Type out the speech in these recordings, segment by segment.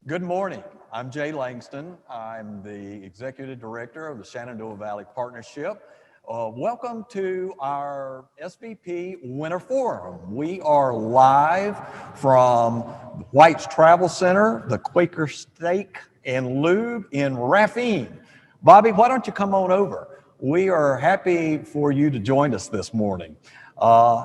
Good morning. I'm Jay Langston. I'm the Executive Director of the Shenandoah Valley Partnership. Welcome to our SVP Winter Forum. We are live from White's Travel Center, the Quaker Steak and Lube in Raffine. Bobby, why don't you come on over? We are happy for you to join us this morning. I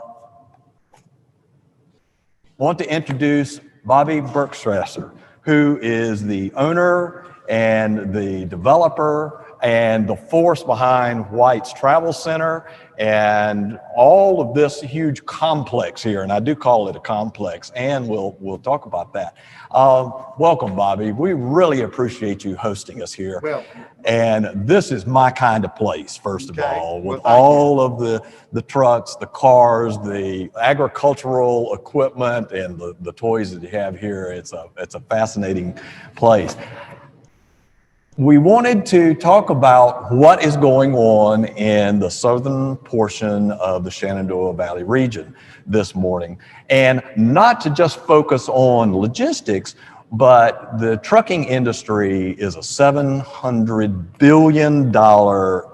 want to introduce Bobby Bergstrasser, who is the owner and the developer and the force behind White's Travel Center and all of this huge complex here. And I do call it a complex, and we'll talk about that. Welcome, Bobby. We really appreciate you hosting us here. Well, and this is my kind of place, first of all, with all of the trucks, the cars, the agricultural equipment, and the toys that you have here. It's a fascinating place. We wanted to talk about what is going on in the southern portion of the Shenandoah Valley region this morning, and not to just focus on logistics, but the trucking industry is a $700 billion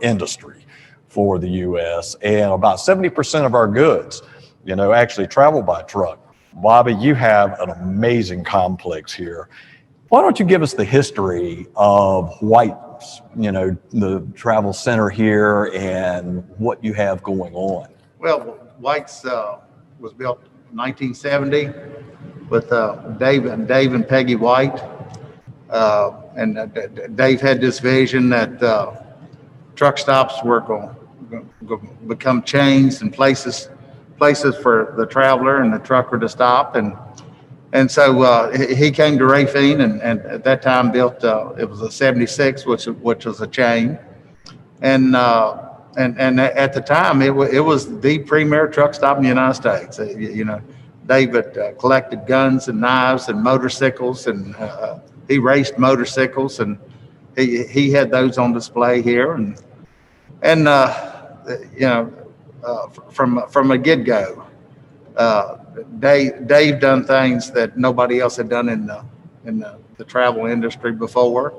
industry for the U.S., and about 70% of our goods, actually travel by truck. Bobby, you have an amazing complex here. Why don't you give us the history of White's, the travel center here and what you have going on? Well, White's was built in 1970 with Dave and Peggy White. And Dave had this vision that truck stops were going to become chains and places for the traveler and the trucker to stop. And so he came to Raffine and at that time built, it was a 76, which was a chain. And at the time, it was the premier truck stop in the United States. David collected guns and knives and motorcycles, and he raced motorcycles, and he had those on display here. And from a get-go, Dave done things that nobody else had done in the travel industry before,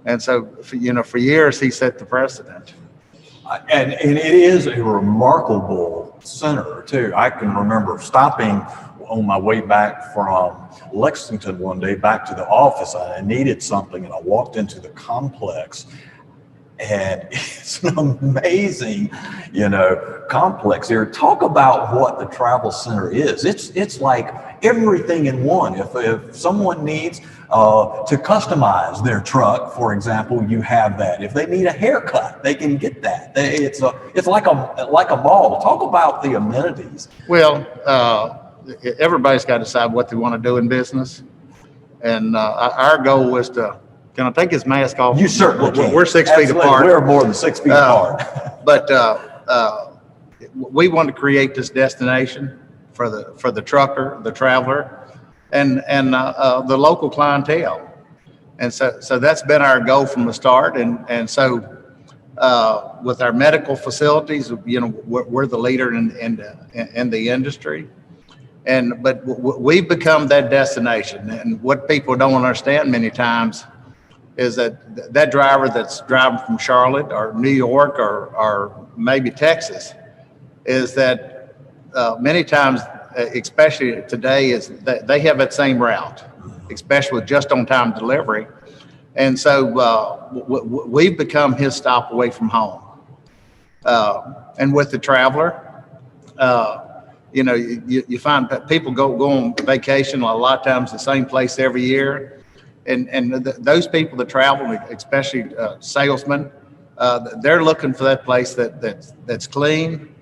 and so for years he set the precedent. And it is a remarkable center too. I can remember stopping on my way back from Lexington one day back to the office. I needed something, and I walked into the complex. And it's an amazing, complex here. Talk about what the travel center is. It's like everything in one. If someone needs to customize their truck, for example, you have that. If they need a haircut, they can get that. It's like a mall. Talk about the amenities. Well, everybody's got to decide what they want to do in business, and our goal was to. Can I take his mask off? You certainly can. We're 6 feet apart. We're more than 6 feet apart. But we want to create this destination for the trucker, the traveler, and the local clientele. And so that's been our goal from the start. And so with our medical facilities, we're the leader in the industry. But we've become that destination. And what people don't understand many times is that driver that's driving from Charlotte or New York or maybe Texas is that many times, especially today, is that they have that same route, especially with just on time delivery. And so we've become his stop away from home. And with the traveler, you find that people go on vacation a lot of times the same place every year. And those people that travel, especially salesmen, they're looking for that place that's clean,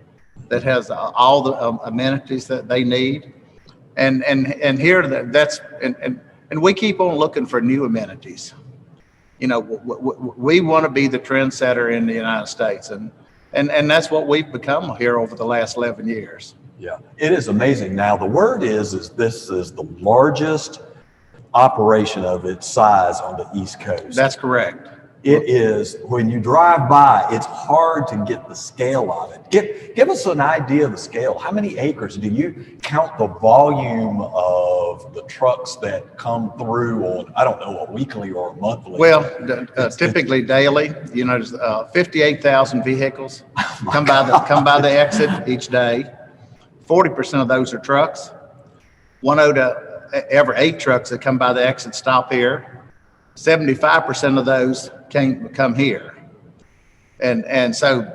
that has all the amenities that they need, and here and we keep on looking for new amenities. We want to be the trendsetter in the United States, and that's what we've become here over the last 11 years. Yeah, it is amazing. Now the word is this is the largest operation of its size on the East Coast. That's correct. It is, when you drive by, it's hard to get the scale of it. Give us an idea of the scale. How many acres? Do you count the volume of the trucks that come through on, I don't know, a weekly or a monthly? Well, typically daily, there's 58,000 vehicles come by the exit each day. 40% of those are trucks. One out of every 8 trucks that come by the exit stop here. 75% of those come here, and so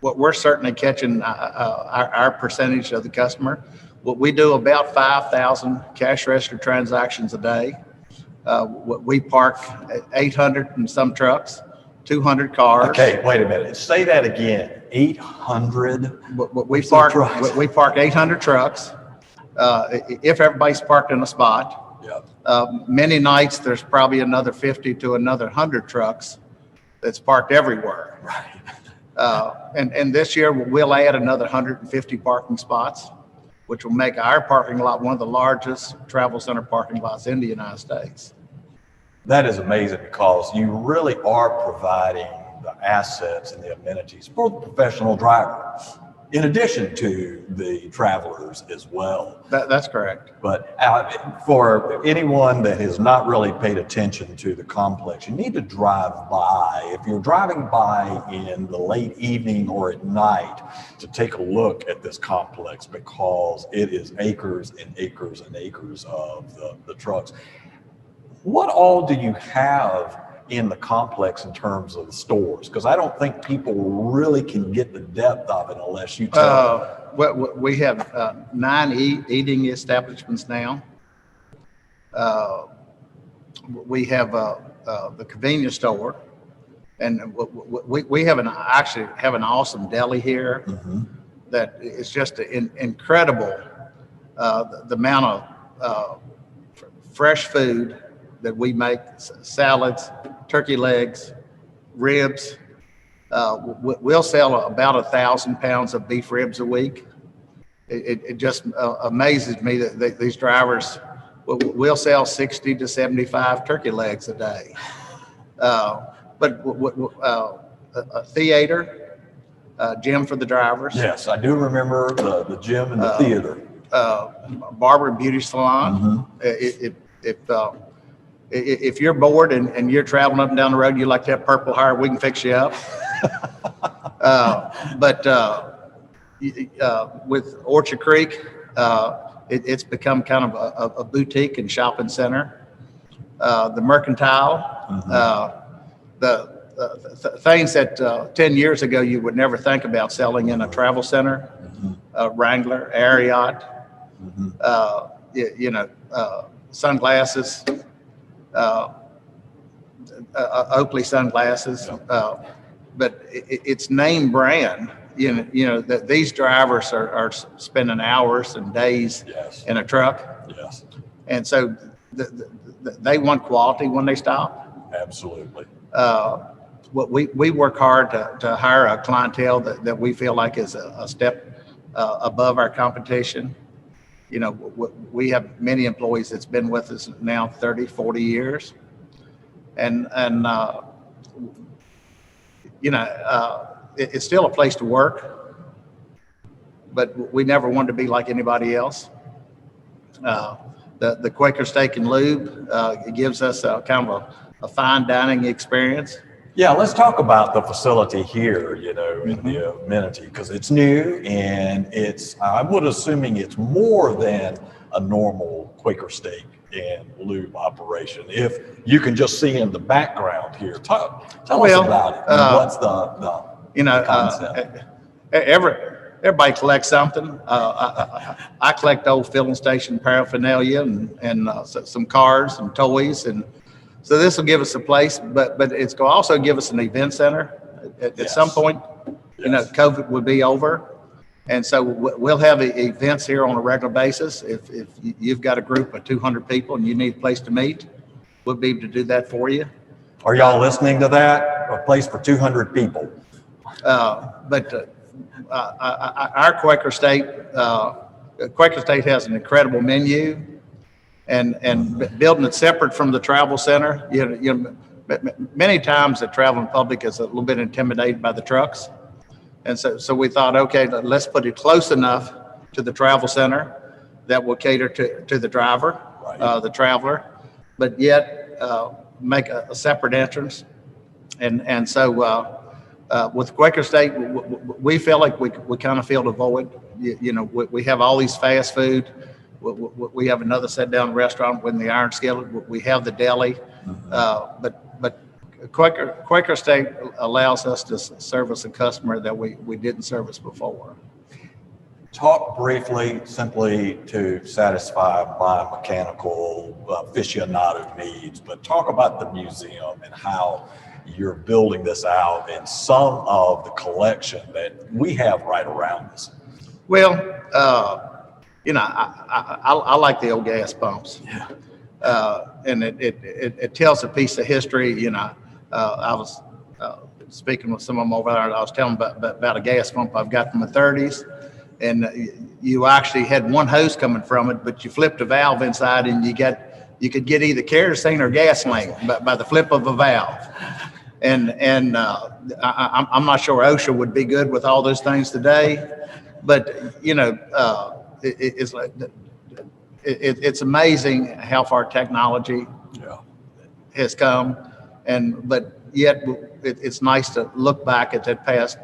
we're certainly catching our percentage of the customer. We do about 5,000 cash register transactions a day. We park 800 and some trucks, 200 cars. Okay, wait a minute. Say that again. 800. We park 800 trucks. If everybody's parked in a spot. Yep. Many nights there's probably another 50 to another 100 trucks that's parked everywhere. Right. And this year we'll add another 150 parking spots, which will make our parking lot one of the largest travel center parking lots in the United States. That is amazing, because you really are providing the assets and the amenities for the professional driver, in addition to the travelers as well. That's correct. But for anyone that has not really paid attention to the complex, you need to drive by. If you're driving by in the late evening or at night, to take a look at this complex, because it is acres and acres and acres of the trucks. What all do you have in the complex in terms of the stores? Because I don't think people really can get the depth of it unless you tell them. Well, we have 9 eating establishments now. We have the convenience store, and we actually have an awesome deli here. Mm-hmm. That is just incredible. The amount of fresh food that we make, salads, turkey legs, ribs. We'll sell about 1,000 pounds of beef ribs a week. It just amazes me that these drivers will sell 60 to 75 turkey legs a day. But a theater, gym for the drivers. Yes, I do remember the gym and the theater. Barber and beauty salon. Mm-hmm. If you're bored and you're traveling up and down the road, you like to have purple hair, we can fix you up. With Orchard Creek, it's become kind of a boutique and shopping center. The Mercantile, mm-hmm. The things that 10 years ago you would never think about selling in a travel center, mm-hmm. Wrangler, Ariat, mm-hmm. Sunglasses. Oakley sunglasses, but it's name brand. That these drivers are spending hours and days yes. in a truck. Yes, and so they want quality when they stop. Absolutely. We work hard to hire a clientele that we feel like is a step above our competition. We have many employees that's been with us now 30, 40 years. And it's still a place to work, but we never wanted to be like anybody else. The Quaker Steak and Lube gives us kind of a fine dining experience. Yeah, let's talk about the facility here, mm-hmm. and the amenity, because it's new and I would assuming it's more than a normal Quaker Steak and Lube operation. If you can just see in the background here, tell us about it. What's the concept? Everybody collects something. I collect old filling station paraphernalia and some cars and toys, and so this will give us a place, but it's going to also give us an event center. At yes. some point, yes. COVID would be over. And so we'll have events here on a regular basis. If you've got a group of 200 people and you need a place to meet, we'll be able to do that for you. Are y'all listening to that? A place for 200 people. But our Quaker State has an incredible menu. building it separate from the travel center. Many times the traveling public is a little bit intimidated by the trucks. And so we thought, okay, let's put it close enough to the travel center that will cater to the driver, Right. The traveler, but yet make a separate entrance. And so with Quaker State, we feel like we kind of fill the void. We have all these fast food. We have another sit-down restaurant with the Iron Skillet. We have the deli, but Quaker State allows us to service a customer that we didn't service before. Talk briefly, simply to satisfy my mechanical aficionado needs, but talk about the museum and how you're building this out and some of the collection that we have right around us. Well, I like the old gas pumps. Yeah. And it tells a piece of history. I was speaking with some of them over there. I was telling them about a gas pump I've got from the 30s. And you actually had one hose coming from it, but you flipped a valve inside and you could get either kerosene or gasoline by the flip of a valve. And I'm not sure OSHA would be good with all those things today, but it's like it's amazing how far technology has come, but yet it's nice to look back at that past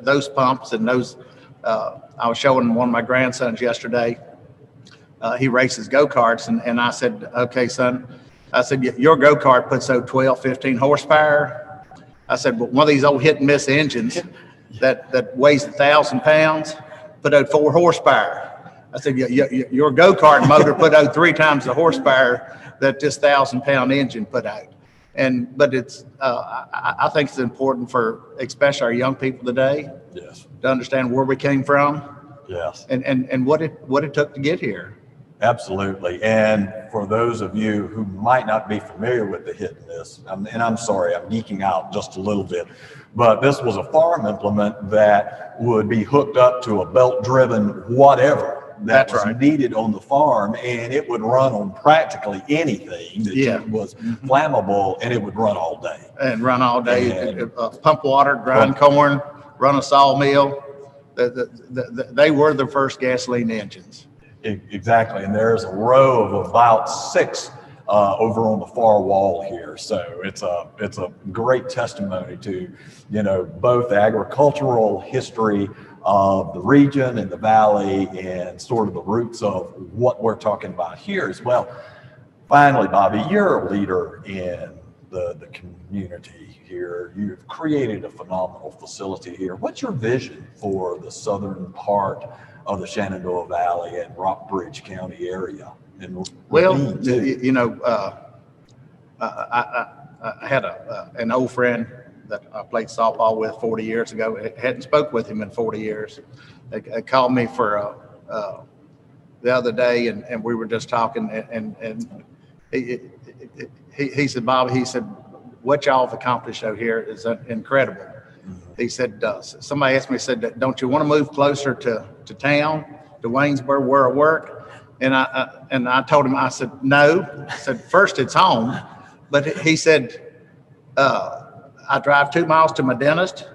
those pumps and those. I was showing one of my grandsons yesterday. He races go-karts, and I said, okay, son, I said, your go-kart puts out 12, 15 horsepower. I said, but one of these old hit and miss engines that weighs 1,000 pounds put out 4 horsepower. I said, your go-kart motor put out 3 times the horsepower that this 1,000-pound engine put out. But it's, I think it's important for especially our young people today, Yes. to understand where we came from, Yes. and what it took to get here. Absolutely. And for those of you who might not be familiar with the hit and miss, and I'm sorry, I'm geeking out just a little bit, but this was a farm implement that would be hooked up to a belt-driven whatever that That's was right. needed on the farm, and it would run on practically anything that was flammable, and it would run all day. And run all day, And- pump water, grind corn, run a sawmill. They were the first gasoline engines. Exactly, and there's a row of about 6 over on the far wall here. So it's a great testimony to, both the agricultural history of the region and the valley and sort of the roots of what we're talking about here as well. Finally, Bobby, you're a leader in the community here. You've created a phenomenal facility here. What's your vision for the southern part of the Shenandoah Valley and Rockbridge County area? And Well, I had an old friend that I played softball with 40 years ago. I hadn't spoke with him in 40 years. They called me for the other day, and we were just talking, and he said, Bob, he said, what y'all have accomplished out here is incredible. He said, somebody asked me, said, don't you want to move closer to town, to Waynesboro, where I work? And I told him, I said, no. I said, first it's home. But he said, I drive 2 miles to my dentist,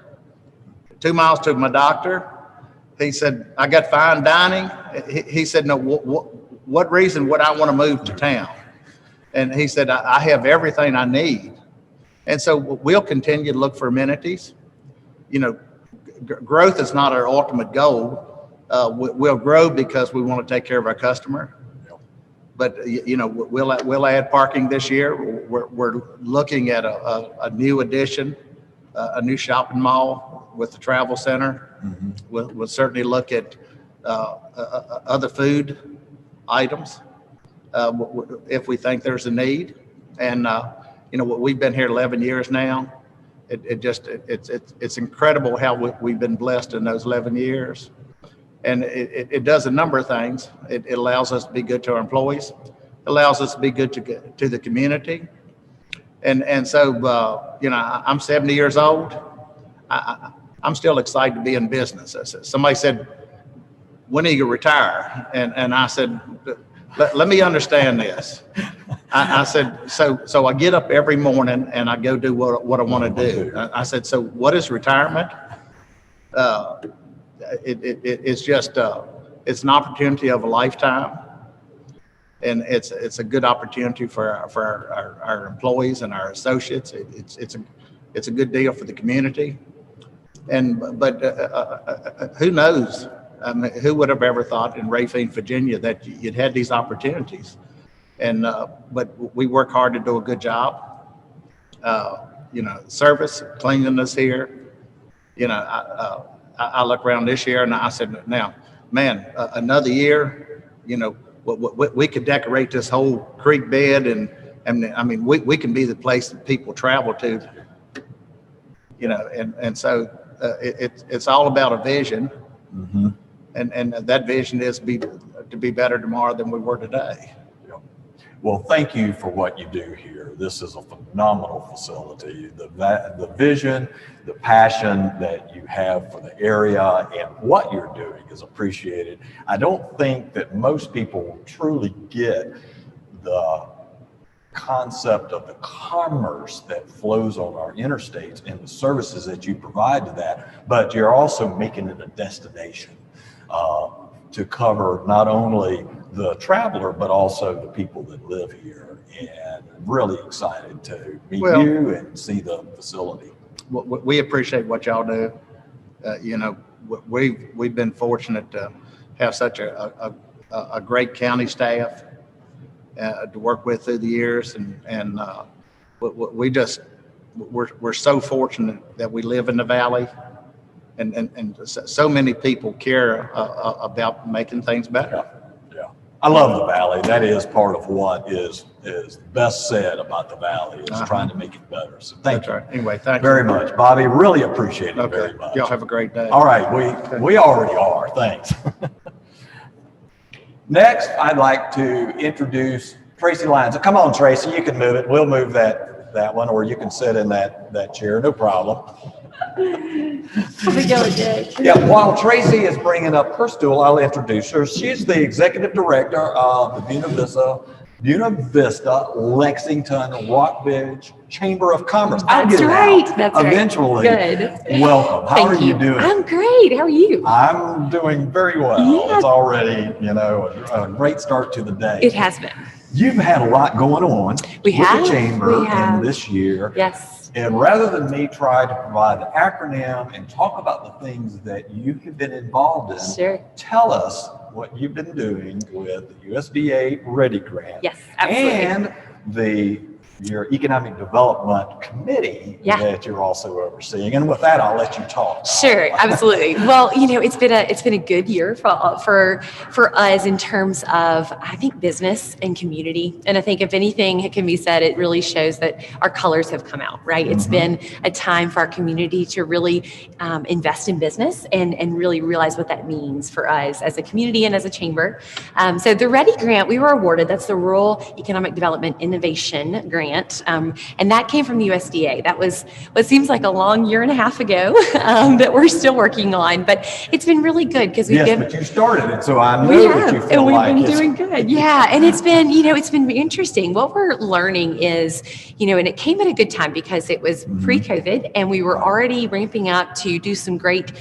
2 miles to my doctor. He said, I got fine dining. He said, no, what reason would I want to move to town? And he said, I have everything I need. And so we'll continue to look for amenities. Growth is not our ultimate goal. We'll grow because we want to take care of our customer. But we'll add parking this year. We're looking at a new addition, a new shopping mall with the travel center. Mm-hmm. We'll certainly look at other food items if we think there's a need. And we've been here 11 years now. It's incredible how we've been blessed in those 11 years. And it does a number of things. It allows us to be good to our employees. It allows us to be good to the community. And so, I'm 70 years old. I'm still excited to be in business. Somebody said, when are you going to retire? And I said, let me understand this. I said, so I get up every morning and I go do what I want to do. I said, so what is retirement? It's just, it's an opportunity of a lifetime. And it's a good opportunity for our employees and our associates. It's a good deal for the community. But who knows? I mean, who would have ever thought in Racine, Virginia, that you'd had these opportunities? And but we work hard to do a good job. Service, cleanliness here. I look around this year and I said, now, man, another year, we could decorate this whole creek bed, and I mean, we can be the place that people travel to. And so it's all about a vision, mm-hmm. and that vision is to be better tomorrow than we were today. Well, thank you for what you do here. This is a phenomenal facility. The vision, the passion that you have for the area and what you're doing is appreciated. I don't think that most people truly get the concept of the commerce that flows on our interstates and the services that you provide to that, but you're also making it a destination to cover not only the traveler, but also the people that live here. And I'm really excited to meet you and see the facility. We appreciate what y'all do. We've been fortunate to have such a great county staff to work with through the years, and we're so fortunate that we live in the valley, and so many people care about making things better. Yeah. I love the valley. That is part of what is best said about the valley, is trying to make it better. So thank you. Right. Anyway, thank you very much, Bobby. Really appreciate it very much. Y'all have a great day. All right, we already are. Thanks. Next, I'd like to introduce Tracy Lyons. Come on, Tracy, you can move it. We'll move that one, or you can sit in that chair, no problem. Yeah, while Tracy is bringing up her stool, I'll introduce her. She's the executive director of the Buena Vista, Lexington, Rockbridge Chamber of Commerce. That's right. Eventually. Good. Welcome. How are you doing? I'm great. How are you? I'm doing very well. Yeah. It's already, a great start to the day. It has been. You've had a lot going on with the Chamber in this year. Yes. And rather than me try to provide the acronym and talk about the things that you have been involved in, sure. Tell us what you've been doing with the USDA Ready Grant. Yes, absolutely. And your Economic Development Committee that you're also overseeing. And with that, I'll let you talk. Sure, absolutely. Well, it's been a good year for us in terms of, I think, business and community. And I think if anything can be said, it really shows that our colors have come out, right? It's been a time for our community to really invest in business and really realize what that means for us as a community and as a chamber. So the Ready Grant, we were awarded, that's the Rural Economic Development Innovation Grant. And that came from the USDA. That was what seems like a long year and a half ago that we're still working on, but it's been really good because but you started it, so I know that you feel like we've been doing good. Yeah, and it's been interesting. What we're learning is, and it came at a good time because it was pre-COVID, and we were already ramping up to do some great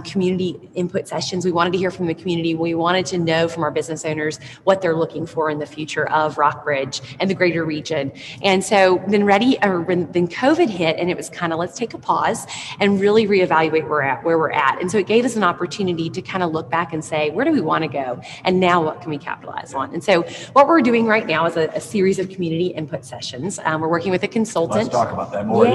community input sessions. We wanted to hear from the community. We wanted to know from our business owners what they're looking for in the future of Rockbridge and the greater region. And so then then COVID hit, and it was kind of, let's take a pause and really reevaluate where we're at. And so it gave us an opportunity to kind of look back and say, where do we want to go? And now what can we capitalize on? And so what we're doing right now is a series of community input sessions. We're working with a consultant. Let's talk about that more.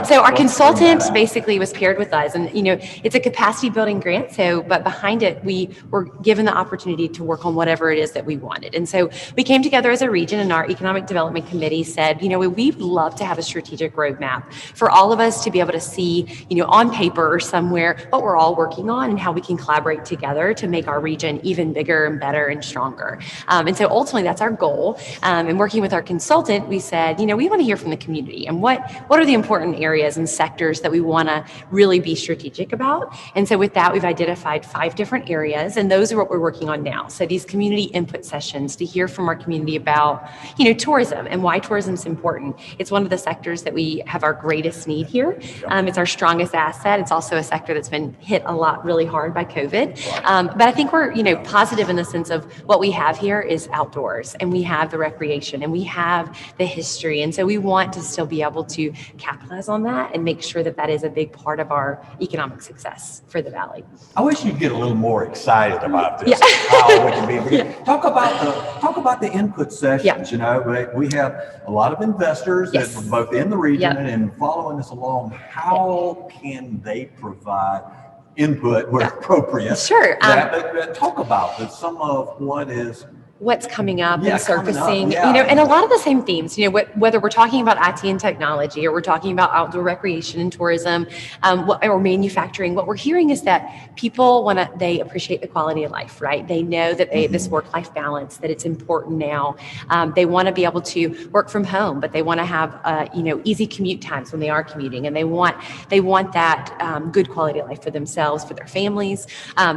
So our consultant basically was paired with us, and it's a capacity building grant. But behind it, we were given the opportunity to work on whatever it is that we wanted. And so we came together as a region, and our economic development committee said, said, we'd love to have a strategic roadmap for all of us to be able to see, on paper or somewhere what we're all working on and how we can collaborate together to make our region even bigger and better and stronger. And so ultimately that's our goal. And working with our consultant, we said, we want to hear from the community and what are the important areas and sectors that we want to really be strategic about. And so with that, we've identified 5 different areas, and those are what we're working on now. So these community input sessions to hear from our community about, tourism and why tourism is important. It's one of the sectors that we have our greatest need here. It's our strongest asset. It's also a sector that's been hit a lot really hard by COVID. But I think we're, positive in the sense of what we have here is outdoors, and we have the recreation, and we have the history. And so we want to still be able to capitalize on that and make sure that that is a big part of our economic success for the Valley. I wish you'd get a little more excited about this. How we can be. Talk about the input sessions. We have a lot of investors that are both in the region and following this along. How can they provide input where appropriate? Sure. Talk about some of what's coming up and surfacing, and a lot of the same themes, whether we're talking about IT and technology, or we're talking about outdoor recreation and tourism, or manufacturing. What we're hearing is that people they appreciate the quality of life, right? They know that this work-life balance, that it's important now. They want to be able to work from home, but they want to have, easy commute times when they are commuting, and they want that good quality of life for themselves, for their families.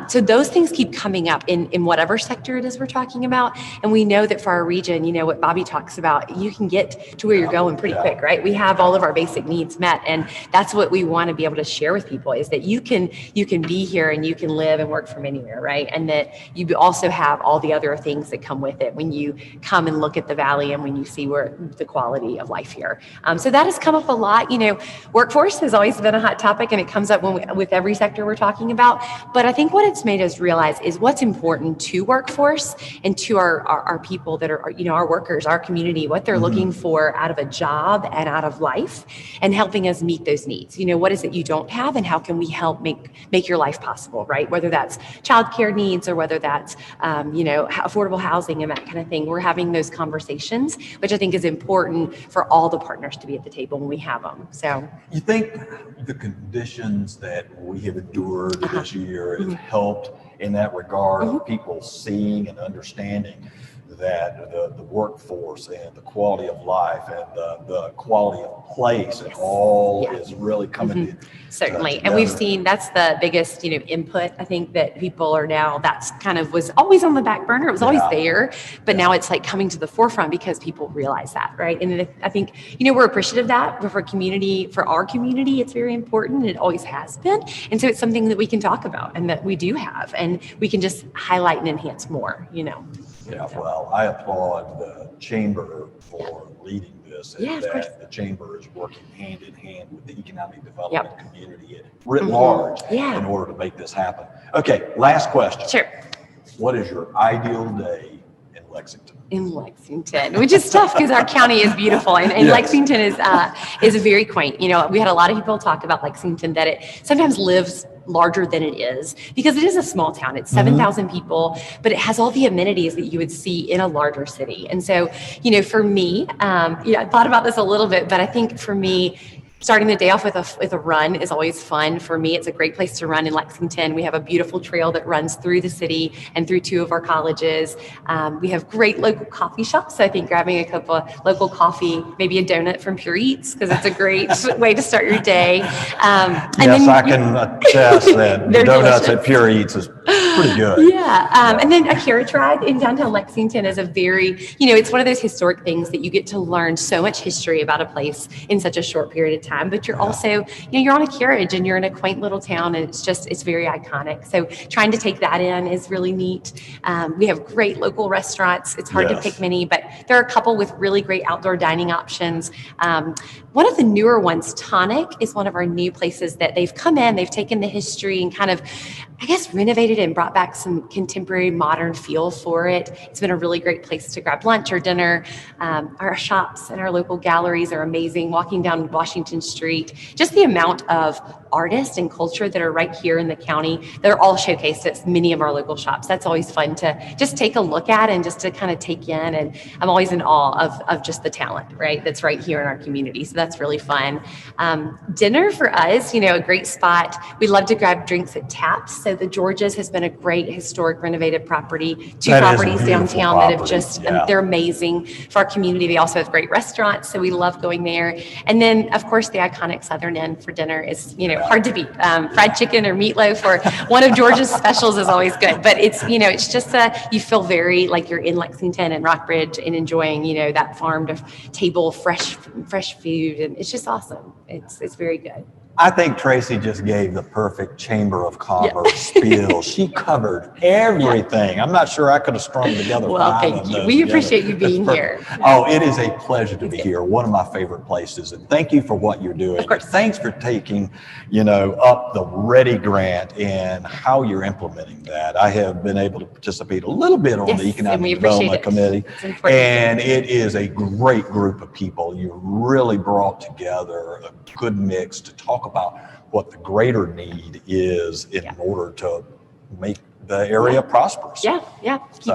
So those things keep coming up in whatever sector it is we're talking about. And we know that for our region, what Bobby talks about, you can get to where you're going pretty quick, right? We have all of our basic needs met. And that's what we want to be able to share with people, is that you can be here and you can live and work from anywhere, right? And that you also have all the other things that come with it when you come and look at the Valley and when you see where the quality of life here. So that has come up a lot. Workforce has always been a hot topic, and it comes up with every sector we're talking about. But I think what it's made us realize is what's important to workforce and to our people that are, our workers, our community, what they're looking for out of a job and out of life, and helping us meet those needs. What is it you don't have, and how can we help make your life possible, right? Whether that's childcare needs or whether that's, affordable housing and that kind of thing. We're having those conversations, which I think is important for all the partners to be at the table when we have them. So you think the conditions that we have endured this year have helped in that regard of people seeing and understanding that the workforce and the quality of life and the quality of place and all is really coming certainly. And we've seen that's the biggest, input. I think that people are now, that's kind of was always on the back burner. It was always there, but now it's like coming to the forefront because people realize that, right? And I think, we're appreciative of that, but for our community, it's very important. And it always has been. And so it's something that we can talk about and that we do have, and we can just highlight and enhance more, Yeah, well, I applaud the chamber for leading this, and that the chamber is working hand in hand with the economic development community writ large in order to make this happen. Okay, last question. Sure. What is your ideal day in Lexington? In Lexington, which is tough because our county is beautiful, and Lexington is very quaint. We had a lot of people talk about Lexington, that it sometimes lives larger than it is because it is a small town. It's 7,000 people, but it has all the amenities that you would see in a larger city. And so, for me, I thought about this a little bit, but I think for me, starting the day off with a run is always fun. For me, it's a great place to run in Lexington. We have a beautiful trail that runs through the city and through 2 of our colleges. We have great local coffee shops. So I think grabbing a cup of local coffee, maybe a donut from Pure Eats, because it's a great way to start your day. I can attest that the donuts at Pure Eats is pretty good. And then a carriage ride in downtown Lexington is a very, it's one of those historic things that you get to learn so much history about a place in such a short period of time, but you're also, you're on a carriage and you're in a quaint little town, and it's very iconic. So trying to take that in is really neat. We have great local restaurants. It's hard to pick many, but there are a couple with really great outdoor dining options. One of the newer ones, Tonic, is one of our new places that they've come in, they've taken the history and kind of, renovated and brought brought back some contemporary modern feel for it. It's been a really great place to grab lunch or dinner. Our shops and our local galleries are amazing. Walking down Washington Street, just the amount of artists and culture that are right here in the county, they're all showcased at many of our local shops. That's always fun to just take a look at and just to kind of take in. And I'm always in awe of just the talent, right, that's right here in our community. So that's really fun. Dinner for us, a great spot. We love to grab drinks at Taps. So the Georges has been a great historic renovated property. Two properties downtown that have just, they're amazing for our community. They also have great restaurants, so we love going there. And then, of course, the iconic Southern Inn for dinner is, hard to beat. Fried chicken or meatloaf or one of George's specials is always good. But it's, it's just you feel very like you're in Lexington and Rockbridge and enjoying, that farm to table fresh food, and it's just awesome. It's very good. I think Tracy just gave the perfect Chamber of Commerce spiel. She covered everything. I'm not sure I could have strung together. Well, thank you. We appreciate you being here. Oh, it is a pleasure to be here. One of my favorite places. And thank you for what you're doing. Of course. Thanks for taking, up the READY grant and how you're implementing that. I have been able to participate a little bit on the Economic Development Committee. And it is a great group of people. You really brought together a good mix to talk about what the greater need is in order to make the area prosperous. Keep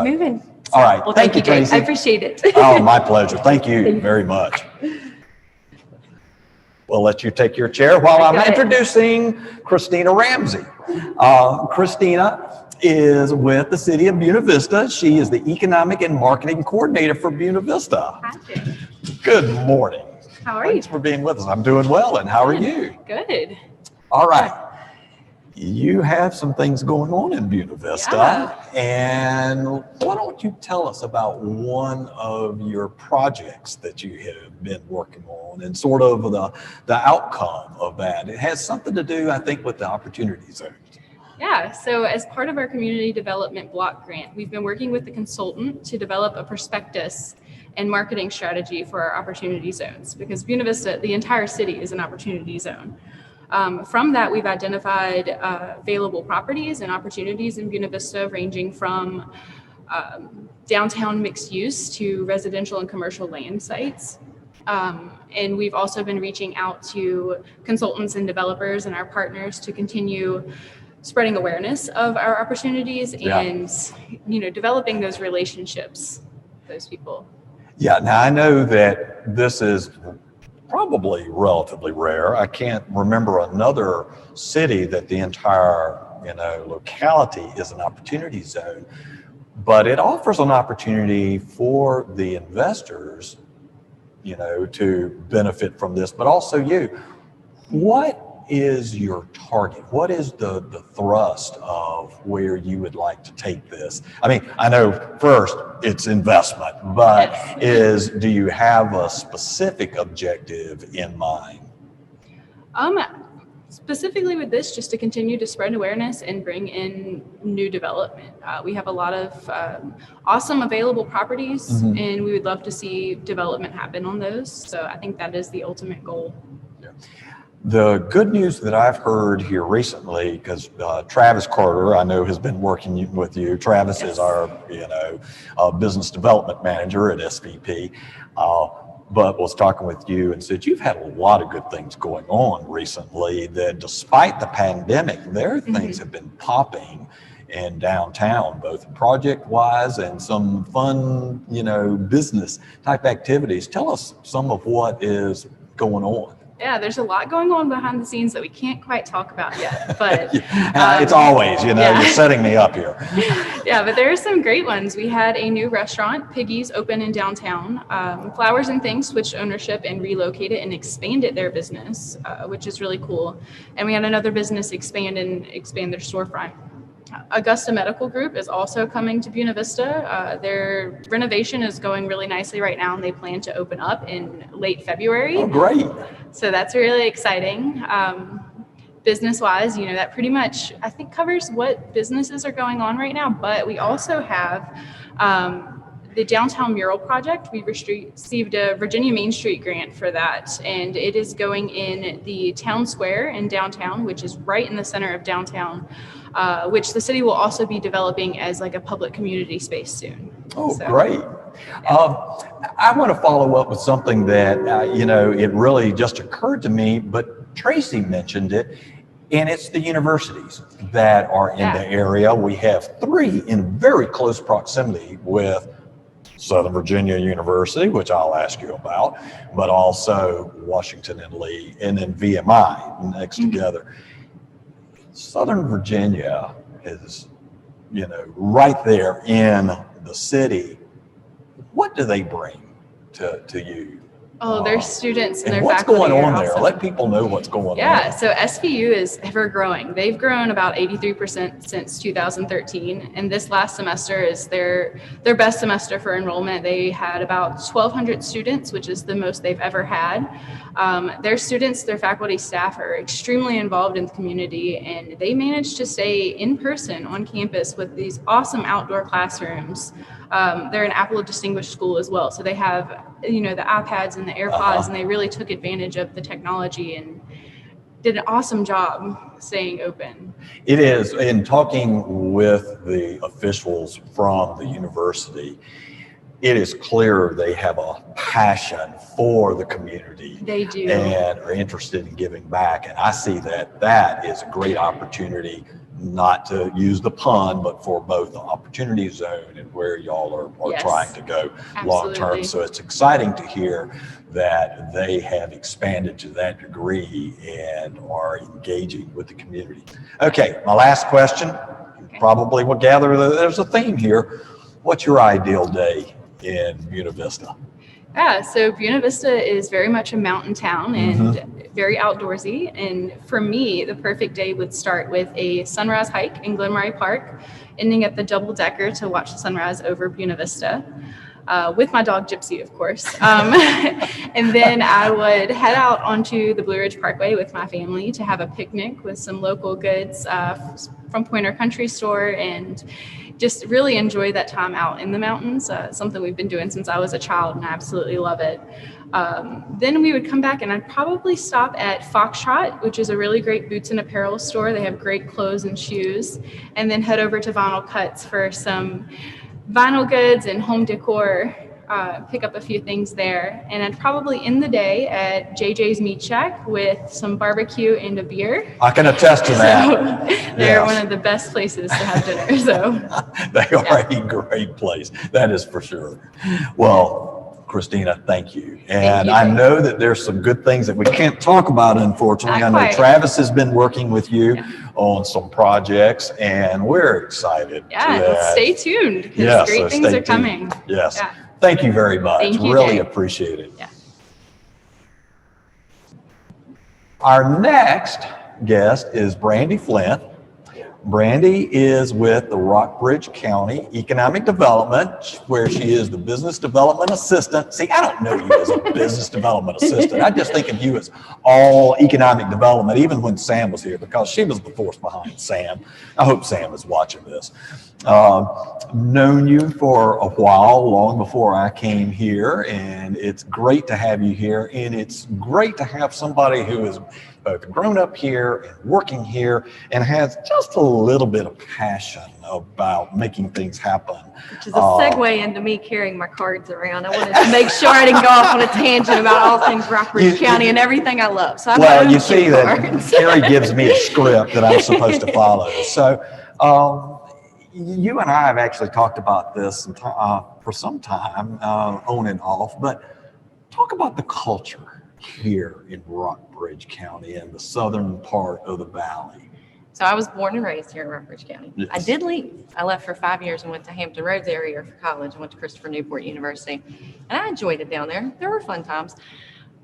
moving. All right. Well, thank you, Tracy. I appreciate it. Oh, my pleasure. Thank you very much. We'll let you take your chair while I'm introducing Christina Ramsey. Christina is with the city of Buena Vista. She is the Economic and Marketing Coordinator for Buena Vista. Hi, Jay. Good morning. How are you? Thanks for being with us. I'm doing well, and how are you? Good. All right. You have some things going on in Buena Vista, and why don't you tell us about one of your projects that you have been working on and sort of the outcome of that. It has something to do, I think, with the opportunity zones. Yeah, so as part of our community development block grant, we've been working with the consultant to develop a prospectus and marketing strategy for our opportunity zones, because Buena Vista, the entire city, is an opportunity zone. From that, we've identified available properties and opportunities in Buena Vista, ranging from downtown mixed use to residential and commercial land sites. And we've also been reaching out to consultants and developers and our partners to continue spreading awareness of our opportunities and, developing those relationships with those people. Yeah, now I know that this is probably relatively rare. I can't remember another city that the entire, locality is an opportunity zone, but it offers an opportunity for the investors, to benefit from this, but also you. What is your target? What is the thrust of where you would like to take this? I mean, I know first it's investment, but do you have a specific objective in mind? Specifically with this, just to continue to spread awareness and bring in new development. We have a lot of awesome available properties, and we would love to see development happen on those. So I think that is the ultimate goal. Yeah. The good news that I've heard here recently, because Travis Carter, I know, has been working with you. Travis is our, business development manager at SVP, but was talking with you and said you've had a lot of good things going on recently. That despite the pandemic, there are things have been popping in downtown, both project-wise and some fun, business type activities. Tell us some of what is going on. Yeah, there's a lot going on behind the scenes that we can't quite talk about yet, but it's always, you're setting me up here. Yeah, but there are some great ones. We had a new restaurant, Piggy's, open in downtown. Flowers and Things switched ownership and relocated and expanded their business, which is really cool. And we had another business expand their storefront. Augusta Medical Group is also coming to Buena Vista. Their renovation is going really nicely right now, and they plan to open up in late February. Oh, great. So that's really exciting. Business-wise, that pretty much, I think, covers what businesses are going on right now. But we also have the downtown mural project, we received a Virginia Main Street grant for that, and it is going in the town square in downtown, which is right in the center of downtown, which the city will also be developing as like a public community space soon. Oh, great. I want to follow up with something that, it really just occurred to me, but Tracy mentioned it, and it's the universities that are in the area. We have 3 in very close proximity with Southern Virginia University, which I'll ask you about, but also Washington and Lee, and then VMI next together. Southern Virginia is, right there in the city. What do they bring to you? Oh, their students and their what's faculty going on are there? awesome. Let people know what's going on. Yeah, so SVU is ever growing. They've grown about 83% since 2013, and this last semester is their best semester for enrollment. They had about 1,200 students, which is the most they've ever had. Their students, their faculty, staff are extremely involved in the community, and they managed to stay in person on campus with these awesome outdoor classrooms. They're an Apple Distinguished School as well, so they have, the iPads and the AirPods, and they really took advantage of the technology and did an awesome job staying open. It is. In talking with the officials from the university, it is clear they have a passion for the community. They do. And are interested in giving back. And I see that is a great opportunity, not to use the pun, but for both the opportunity zone and where y'all are Yes. trying to go long term. Absolutely. So it's exciting to hear that they have expanded to that degree and are engaging with the community. Okay, my last question. Okay. Probably will gather that there's a theme here. What's your ideal day in Buena Vista? Yeah, so Buena Vista is very much a mountain town and very outdoorsy. And for me, the perfect day would start with a sunrise hike in Glenmurray Park, ending at the double decker to watch the sunrise over Buena Vista. With my dog Gypsy, of course. And then I would head out onto the Blue Ridge Parkway with my family to have a picnic with some local goods from Pointer Country Store, and just really enjoy that time out in the mountains. Something we've been doing since I was a child, and I absolutely love it. Then we would come back, and I'd probably stop at Foxtrot, which is a really great boots and apparel store. They have great clothes and shoes. And then head over to Vinyl Cuts for some vinyl goods and home decor, pick up a few things there. And I'd probably end the day at JJ's Meat Shack with some barbecue and a beer. I can attest to that. So they're one of the best places to have dinner. So They are a great place. That is for sure. Well, Christina, thank you. And I know that there's some good things that we can't talk about, unfortunately. Not I know quite. Travis has been working with you on some projects, and we're excited. Stay tuned because great things are coming. Yes. Yeah. Thank you very much. Thank you, Really Jay. appreciate it. Yeah. Our next guest is Brandy Flint. Brandy is with the Rockbridge County Economic Development, where she is the Business Development Assistant. See, I don't know you as a Business Development Assistant. I just think of you as all Economic Development, even when Sam was here, because she was the force behind Sam. I hope Sam is watching this. Known you for a while, long before I came here, and it's great to have you here, and it's great to have somebody who is both grown up here and working here and has just a little bit of passion about making things happen. Which is a segue into me carrying my cards around. I wanted to make sure I didn't go off on a tangent about all things Rockbridge County and everything I love. So well, you see that Carrie gives me a script that I'm supposed to follow. So you and I have actually talked about this for some time, on and off, but talk about the culture here in Rockbridge County and the southern part of the valley. So I was born and raised here in Rockbridge County. Yes. I did leave. I left for 5 years and went to Hampton Roads area for college. I went to Christopher Newport University, and I enjoyed it down there. There were fun times,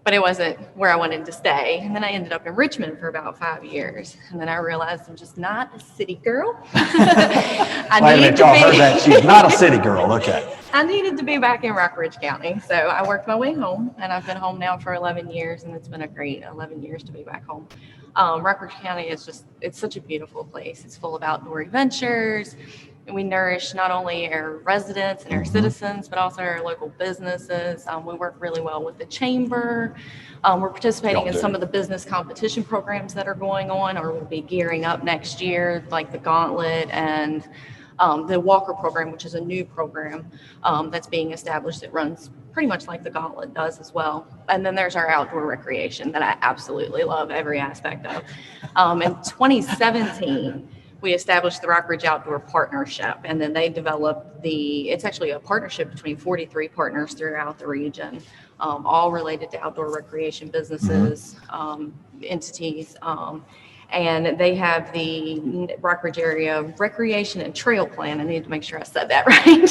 but it wasn't where I wanted to stay. And then I ended up in Richmond for about 5 years, and then I realized I'm just not a city girl. Wait a minute, y'all heard that? She's not a city girl. Okay. I needed to be back in Rockbridge County, so I worked my way home, and I've been home now for 11 years, and it's been a great 11 years to be back home. Rockbridge County is it's such a beautiful place. It's full of outdoor adventures. we nourish not only our residents and our citizens, but also our local businesses. We work really well with the chamber. We're participating in some of the business competition programs that are going on, or will be gearing up next year, like the Gauntlet and the Walker program, which is a new program that's being established that runs pretty much like the Gauntlet does as well. And then there's our outdoor recreation that I absolutely love every aspect of. In 2017, we established the Rockbridge Outdoor Partnership, and then they developed it's actually a partnership between 43 partners throughout the region, all related to outdoor recreation businesses, entities. And they have the Rockbridge Area Recreation and Trail Plan. I need to make sure I said that right.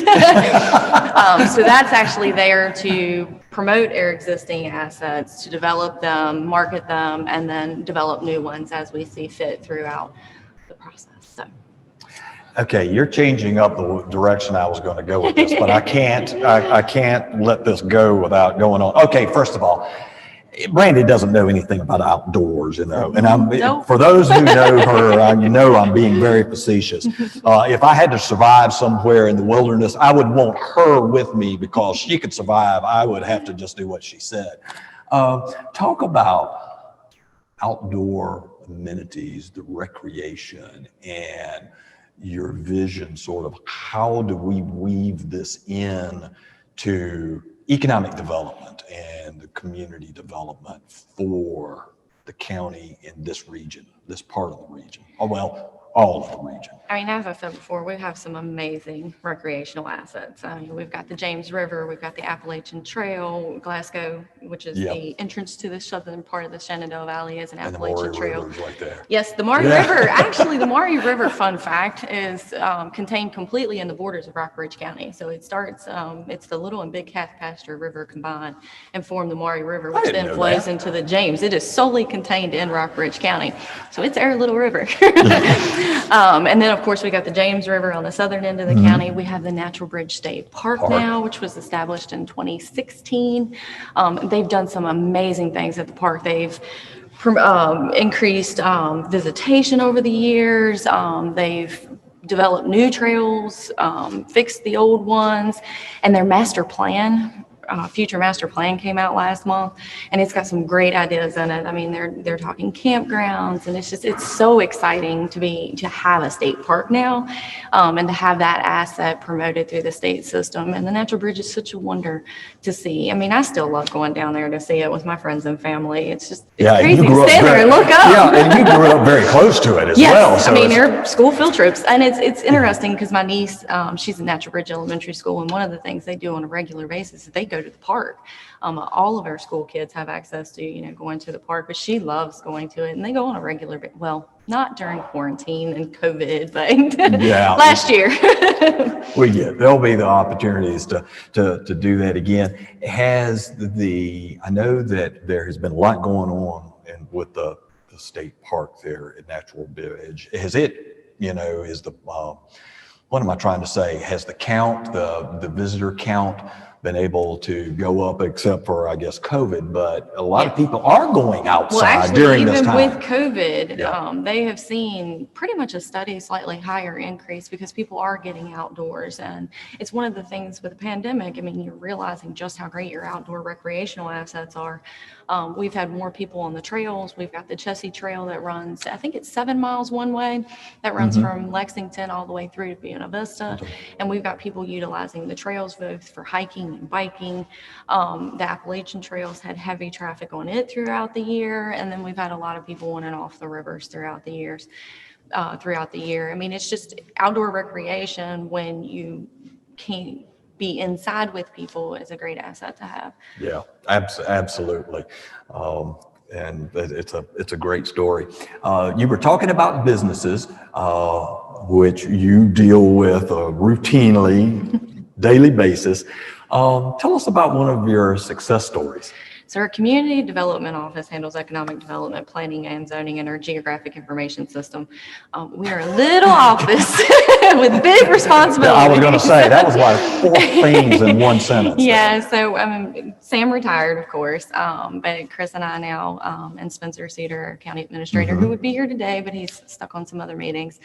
So that's actually there to promote our existing assets, to develop them, market them, and then develop new ones as we see fit throughout the process. So. Okay, you're changing up the direction I was going to go with this, but I can't let this go without going on. Okay, first of all, Brandy doesn't know anything about outdoors, and for those who know her, I'm being very facetious. If I had to survive somewhere in the wilderness, I would want her with me because she could survive. I would have to just do what she said. Talk about outdoor amenities, the recreation, and your vision, sort of how do we weave this in to economic development and the community development for the county in this region, this part of the region, all of the region. I mean, as I said before, we have some amazing recreational assets. I mean, we've got the James River, we've got the Appalachian Trail, Glasgow, which is the entrance to the southern part of the Shenandoah Valley, is an Appalachian Trail. Right there. Yes, the Maury River. Actually, the Maury River, fun fact, is contained completely in the borders of Rockbridge County. So it starts, it's the Little and Big Calf Pasture River combined and form the Maury River, which then flows into the James. It is solely contained in Rockbridge County. So it's our little river. And then, of course, we got the James River on the southern end of the county. We have the Natural Bridge State Park now, which was established in 2016. They've done some amazing things at the park. They've increased visitation over the years. They've developed new trails, fixed the old ones, and their master plan. Future master plan came out last month, and it's got some great ideas in it. I mean, they're talking campgrounds, and it's so exciting to have a state park now, and to have that asset promoted through the state system. And the Natural Bridge is such a wonder to see. I mean, I still love going down there to see it with my friends and family. It's crazy to stand there and look up. Yeah, and you grew up very close to it as well. So I mean, they're school field trips, and it's interesting because my niece, she's in Natural Bridge Elementary School, and one of the things they do on a regular basis is they go to the park. All of our school kids have access to, going to the park, but she loves going to it, and they go on a regular, not during quarantine and COVID, but last year. There'll be the opportunities to do that again. I know that there has been a lot going on with the state park there at Natural Bridge. Has it, what am I trying to say? Has the count, the visitor count, been able to go up, except for, I guess, COVID, but a lot of people are going outside during this time. Even with COVID, they have seen pretty much a slightly higher increase because people are getting outdoors. And it's one of the things with the pandemic, I mean, you're realizing just how great your outdoor recreational assets are. We've had more people on the trails. We've got the Chessie Trail that runs, I think it's 7 miles one way, that runs from Lexington all the way through to Buena Vista. And we've got people utilizing the trails both for hiking and biking. The Appalachian Trails had heavy traffic on it throughout the year. And then we've had a lot of people on and off the rivers throughout the year. I mean, it's just outdoor recreation when you can't be inside with people is a great asset to have. Yeah, absolutely. And it's a great story. You were talking about businesses, which you deal with routinely, daily basis. Tell us about one of your success stories. So our community development office handles economic development, planning, and zoning, and our geographic information system. We are a little office with big responsibilities. I was going to say, that was like 4 things in one sentence. Yeah, so Sam retired, of course, but Chris and I now, and Spencer Cedar, our county administrator, who would be here today, but he's stuck on some other meetings.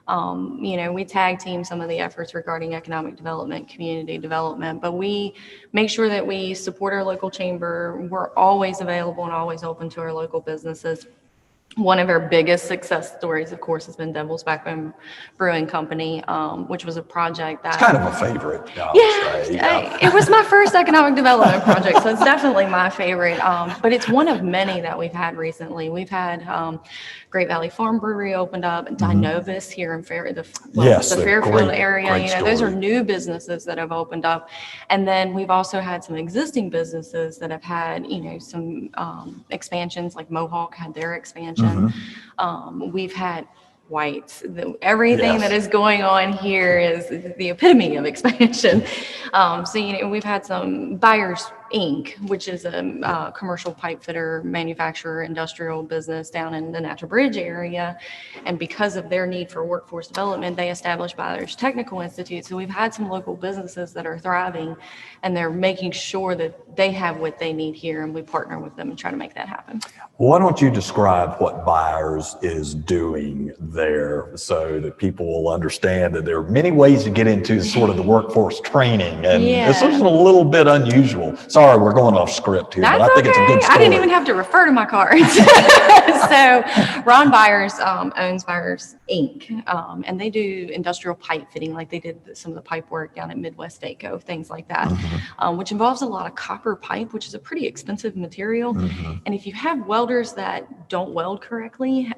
We tag team some of the efforts regarding economic development, community development, but we make sure that we support our local chamber. We're always available and always open to our local businesses. One of our biggest success stories, of course, has been Devil's Backbone Brewing Company, which was a project that... It's kind of a favorite, I would say. It was my first economic development project, so it's definitely my favorite. But it's one of many that we've had recently. We've had Great Valley Farm Brewery opened up, Dinovis here in the Fairfield area. Those are new businesses that have opened up. And then we've also had some existing businesses that have had, some expansions, like Mohawk had their expansion. We've had Whites. Everything that is going on here is the epitome of expansion. We've had some Byers Inc., which is a commercial pipe fitter, manufacturer, industrial business down in the Natural Bridge area. And because of their need for workforce development, they established Byers Technical Institute. So we've had some local businesses that are thriving, and they're making sure that they have what they need here, and we partner with them and try to make that happen. Why don't you describe what Byers is doing there so that people will understand that there are many ways to get into sort of the workforce training, and this is a little bit unusual. Sorry, we're going off script here, but I think it's a good story. I didn't even have to refer to my cards. So Ron Byers owns Byers Inc., and they do industrial pipe fitting, like they did some of the pipe work down at Midwest Daco, things like that, which involves a lot of copper pipe, which is a pretty expensive material. And if you have welders that don't weld correctly,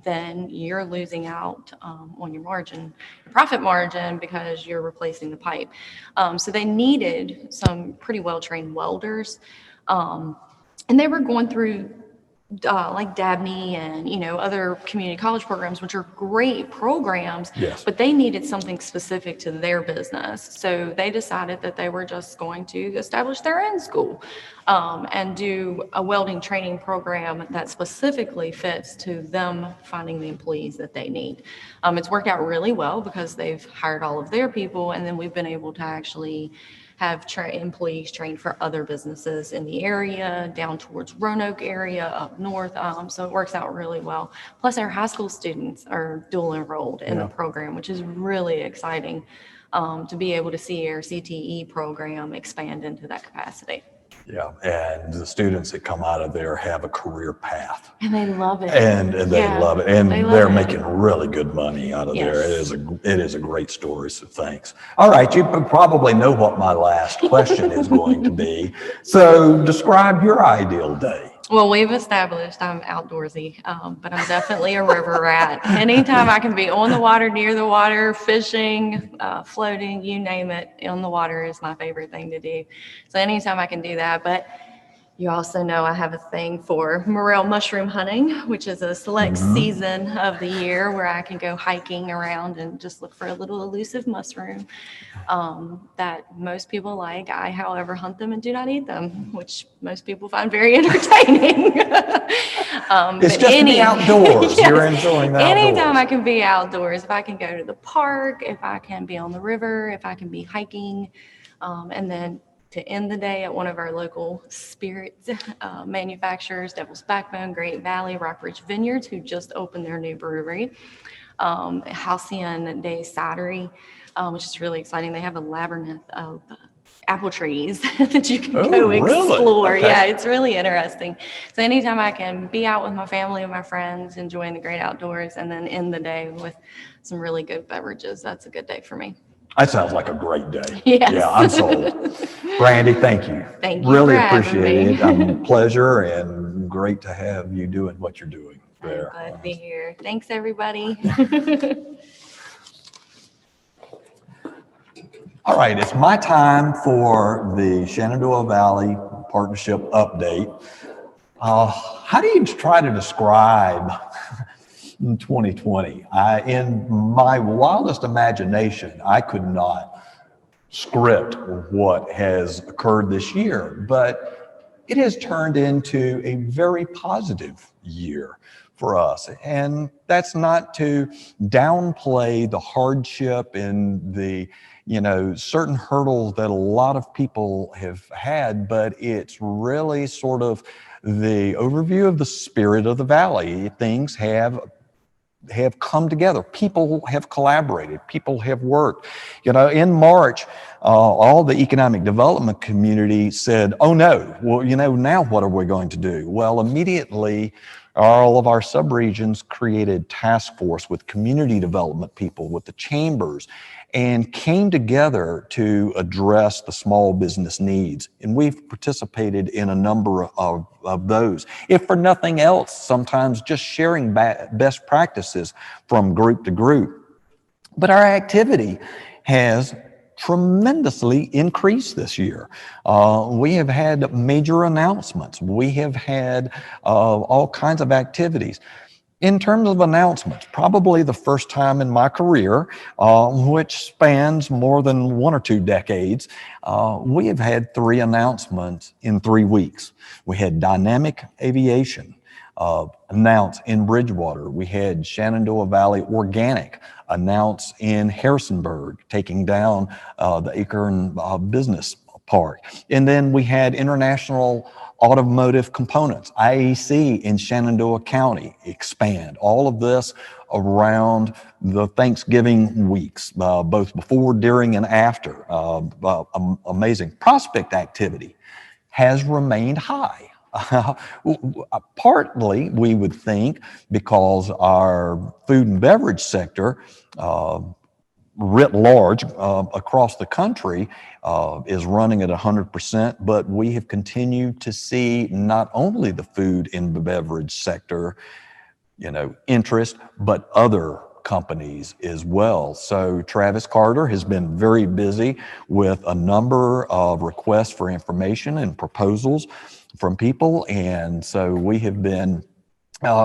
then you're losing out on your margin, your profit margin, because you're replacing the pipe. So they needed some pretty well-trained welders, and they were going through like Dabney and other community college programs, which are great programs, but they needed something specific to their business. So they decided that they were just going to establish their own school and do a welding training program that specifically fits to them finding the employees that they need. It's worked out really well because they've hired all of their people, and then we've been able to actually have employees trained for other businesses in the area, down towards Roanoke area, up north. So it works out really well. Plus, our high school students are dual enrolled in the program, which is really exciting to be able to see our CTE program expand into that capacity. Yeah, and the students that come out of there have a career path. And they love it. And they love it. And they're making really good money out of there. It is a great story, so thanks. All right, you probably know what my last question is going to be. So describe your ideal day. Well, we've established I'm outdoorsy, but I'm definitely a river rat. Anytime I can be on the water, near the water, fishing, floating, you name it, on the water is my favorite thing to do. So anytime I can do that. But you also know I have a thing for Mural mushroom hunting, which is a select season of the year where I can go hiking around and just look for a little elusive mushroom that most people like. I, however, hunt them and do not eat them, which most people find very entertaining. It's just the outdoors. You're enjoying the outdoors. Anytime I can be outdoors, if I can go to the park, if I can be on the river, if I can be hiking, and then to end the day at one of our local spirits manufacturers, Devil's Backbone, Great Valley, Rockbridge Vineyards, who just opened their new brewery, Halcyon Day Cidery, which is really exciting. They have a labyrinth of apple trees that you can go explore. Okay. Yeah, it's really interesting. So anytime I can be out with my family and my friends, enjoying the great outdoors, and then end the day with some really good beverages, that's a good day for me. That sounds like a great day. Yes. Yeah, I'm sold. Brandy, thank you. Thank you. Really for having appreciate me. it. Pleasure, and great to have you doing what you're doing there. I'm glad to be here. Thanks, everybody. All right, it's my time for the Shenandoah Valley Partnership Update. How do you try to describe 2020? In my wildest imagination, I could not script what has occurred this year, but it has turned into a very positive year for us. And that's not to downplay the hardship and the certain hurdles that a lot of people have had, but it's really sort of the overview of the spirit of the valley. Things have have come together. People have collaborated. People have worked. In March, all the economic development community said, oh no, well, now what are we going to do? Well, immediately, all of our subregions created task force with community development people, with the chambers, and came together to address the small business needs. And we've participated in a number of those. If for nothing else, sometimes just sharing best practices from group to group. But our activity has tremendously increased this year. We have had major announcements. We have had all kinds of activities. In terms of announcements, probably the first time in my career, which spans more than 1 or 2 decades, we have had 3 announcements in 3 weeks. We had Dynamic Aviation announced in Bridgewater. We had Shenandoah Valley Organic announced in Harrisonburg, taking down the Acorn Business Park. And then we had International Automotive Components, IAC in Shenandoah County, expand. All of this around the Thanksgiving weeks, both before, during, and after. Amazing. Prospect activity has remained high. Partly, we would think, because our food and beverage sector, writ large across the country, is running at 100%, but we have continued to see not only the food and beverage sector, interest, but other companies as well. So Travis Carter has been very busy with a number of requests for information and proposals from people, and so we have been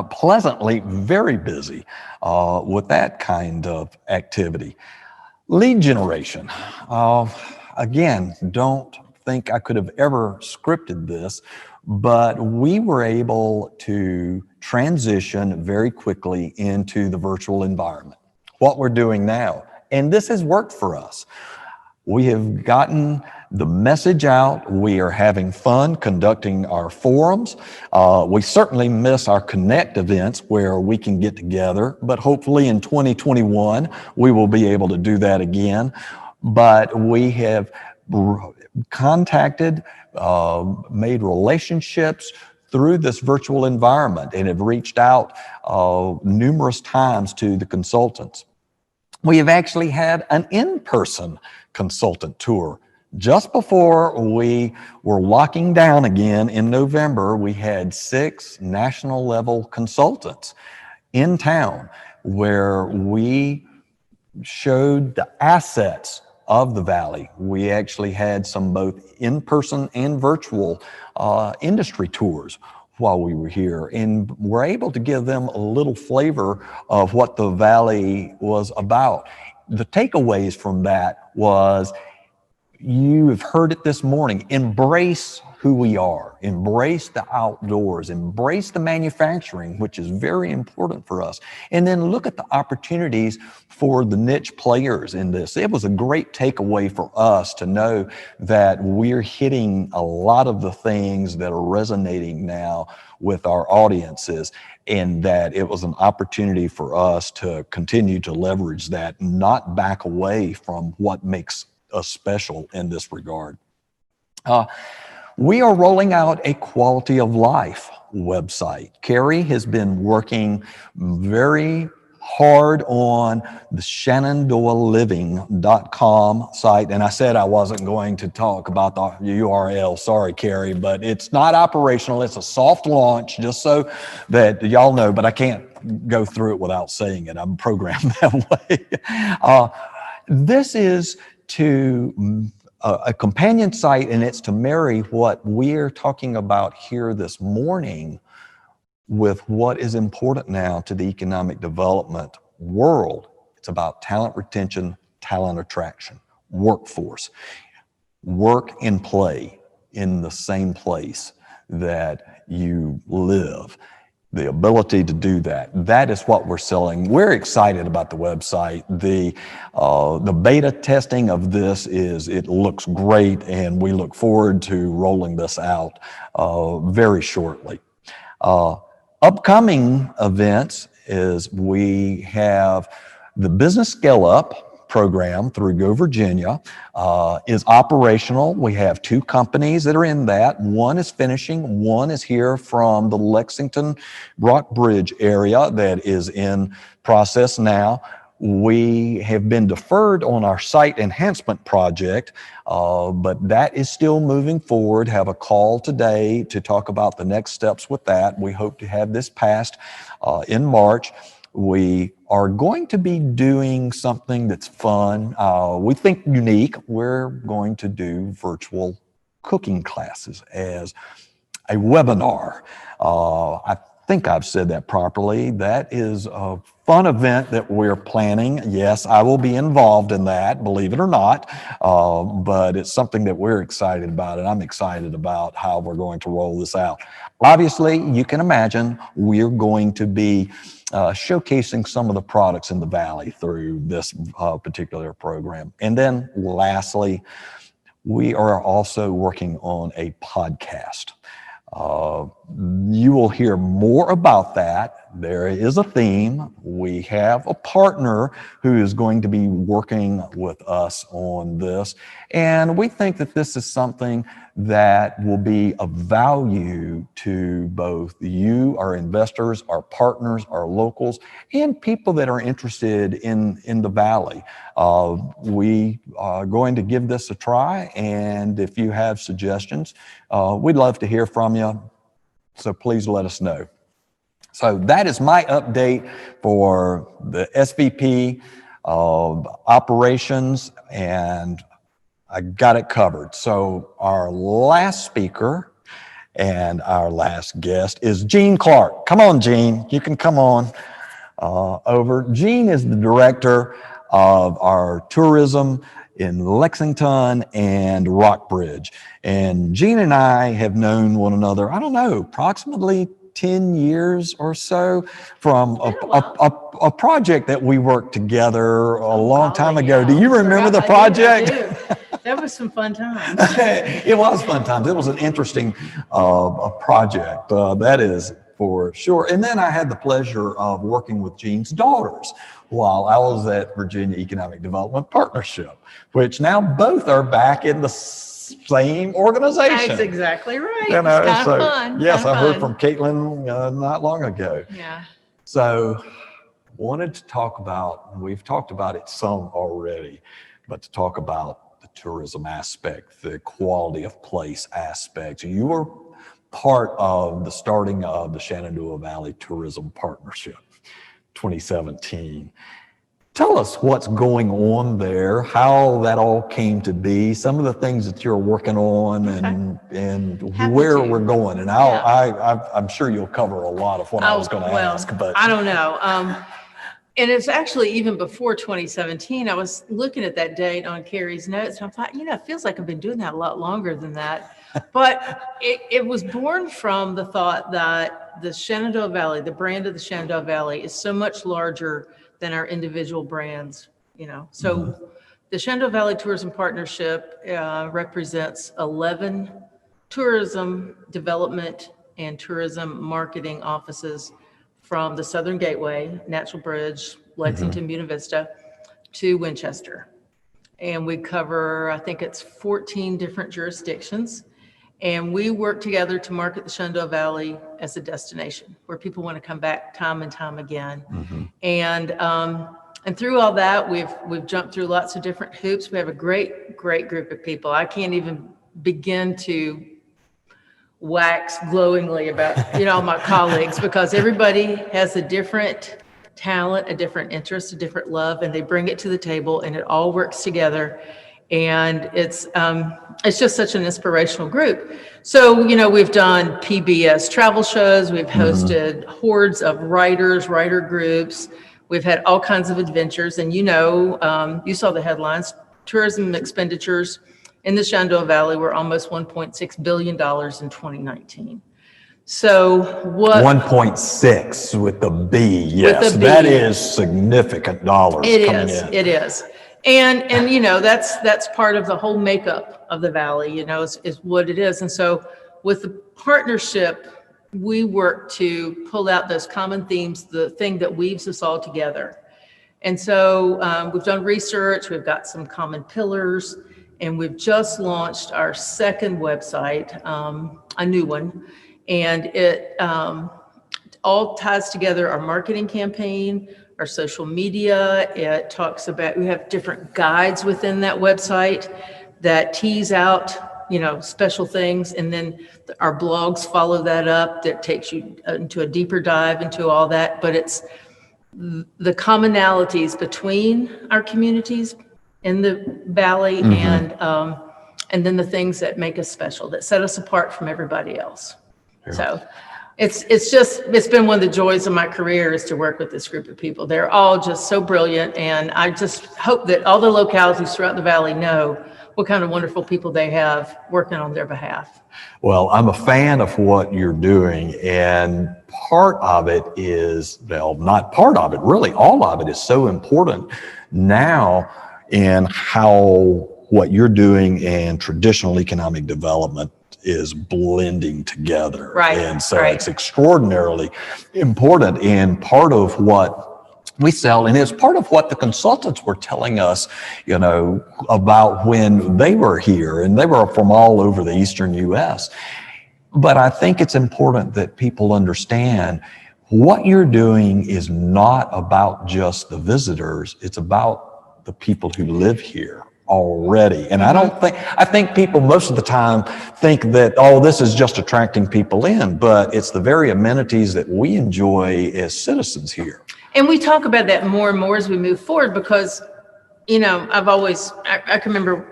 pleasantly very busy with that kind of activity. Lead generation. Again, don't think I could have ever scripted this, but we were able to transition very quickly into the virtual environment. What we're doing now, and this has worked for us. We have gotten the message out. We are having fun conducting our forums. We certainly miss our Connect events where we can get together, but hopefully in 2021, we will be able to do that again. But we have contacted, made relationships through this virtual environment and have reached out numerous times to the consultants. We have actually had an in-person consultant tour. Just before we were locking down again in November, we had 6 national level consultants in town where we showed the assets of the Valley. We actually had some both in-person and virtual industry tours while we were here, and we're able to give them a little flavor of what the Valley was about. The takeaways from that was, you have heard it this morning, embrace who we are, embrace the outdoors, embrace the manufacturing, which is very important for us, and then look at the opportunities for the niche players in this. It was a great takeaway for us to know that we're hitting a lot of the things that are resonating now with our audiences, and that it was an opportunity for us to continue to leverage that, not back away from what makes us special in this regard. We are rolling out a quality of life website. Carrie has been working very hard on the ShenandoahLiving.com site. And I said I wasn't going to talk about the URL. Sorry, Carrie, but it's not operational. It's a soft launch, just so that y'all know, but I can't go through it without saying it. I'm programmed that way. This is to a companion site, and it's to marry what we're talking about here this morning with what is important now to the economic development world. It's about talent retention, talent attraction, workforce, work and play in the same place that you live. The ability to do that. That is what we're selling. We're excited about the website. The beta testing of this it looks great, and we look forward to rolling this out very shortly. Upcoming events is we have the Business Scale Up program through Go Virginia is operational. We have 2 companies that are in that. One is finishing, one is here from the Lexington Rockbridge area that is in process now. We have been deferred on our site enhancement project, but that is still moving forward. Have a call today to talk about the next steps with that. We hope to have this passed in March. We are going to be doing something that's fun. We think unique. We're going to do virtual cooking classes as a webinar. I think I've said that properly. That is a fun event that we're planning. Yes, I will be involved in that, believe it or not, but it's something that we're excited about, and I'm excited about how we're going to roll this out. Obviously, you can imagine we're going to be showcasing some of the products in the Valley through this particular program. And then lastly, we are also working on a podcast. You will hear more about that. There is a theme. We have a partner who is going to be working with us on this. And we think that this is something that will be of value to both you, our investors, our partners, our locals, and people that are interested in the Valley. We are going to give this a try. And if you have suggestions, we'd love to hear from you. So please let us know. So that is my update for the SVP of operations, and I got it covered. So our last speaker and our last guest is Gene Clark. Come on, Gene. You can come on over. Gene is the director of our tourism in Lexington and Rockbridge. And Gene and I have known one another, I don't know, approximately 10 years or so from a project that we worked together a long time ago. Yeah. Do you remember the project? I do. That was some fun times. It was fun times. It was an interesting project, that is for sure. And then I had the pleasure of working with Gene's daughters while I was at Virginia Economic Development Partnership, which now both are back in the same organization. That's exactly right. You know, It's kind so, of fun. yes, kind I of heard fun. from Caitlin not long ago. Yeah. So wanted to talk about, we've talked about it some already, but to talk about the tourism aspect, the quality of place aspects. You were part of the starting of the Shenandoah Valley Tourism Partnership, 2017. Tell us what's going on there, how that all came to be, some of the things that you're working on, and Happy where to. we're going. And I'm sure you'll cover a lot of what I was going to ask. But I don't know. And it's actually even before 2017. I was looking at that date on Carrie's notes, and I thought, it feels like I've been doing that a lot longer than that. But it was born from the thought that the Shenandoah Valley, the brand of the Shenandoah Valley, is so much larger than our individual brands, So the Shenandoah Valley Tourism Partnership represents 11 tourism development and tourism marketing offices from the Southern Gateway, Natural Bridge, Lexington, Buena Vista, to Winchester. And we cover, I think it's 14 different jurisdictions. And we work together to market the Shenandoah Valley as a destination where people want to come back time and time again. And through all that, we've jumped through lots of different hoops. We have a great group of people. I can't even begin to wax glowingly about all my colleagues, because everybody has a different talent, a different interest, a different love, and they bring it to the table, and it all works together. And it's just such an inspirational group. So, we've done PBS travel shows. We've hosted hordes of writer groups. We've had all kinds of adventures. And, you saw the headlines. Tourism expenditures in the Shenandoah Valley were almost $1.6 billion in 2019. So what? 1.6 with the B, yes. With the B. That is significant dollars coming in. It is. And that's part of the whole makeup of the Valley, is what it is. And so with the partnership, we work to pull out those common themes, the thing that weaves us all together. And so we've done research, we've got some common pillars, and we've just launched our second website, a new one, and it all ties together our marketing campaign, our social media. It talks about, we have different guides within that website that tease out, special things. And then our blogs follow that up, that takes you into a deeper dive into all that. But it's the commonalities between our communities in the valley, and then the things that make us special, that set us apart from everybody else. Yeah. So it's been one of the joys of my career is to work with this group of people. They're all just so brilliant, and I just hope that all the localities throughout the valley know what kind of wonderful people they have working on their behalf. Well, I'm a fan of what you're doing, and part of it is, well, not part of it, really, all of it is so important now in how what you're doing and traditional economic development is blending together. Right. And so it's extraordinarily important, and part of what we sell, and it's part of what the consultants were telling us, about when they were here, and they were from all over the eastern U.S. But I think it's important that people understand what you're doing is not about just the visitors, it's about the people who live here already. And I think people most of the time think that, this is just attracting people in, but it's the very amenities that we enjoy as citizens here. And we talk about that more and more as we move forward, because, I can remember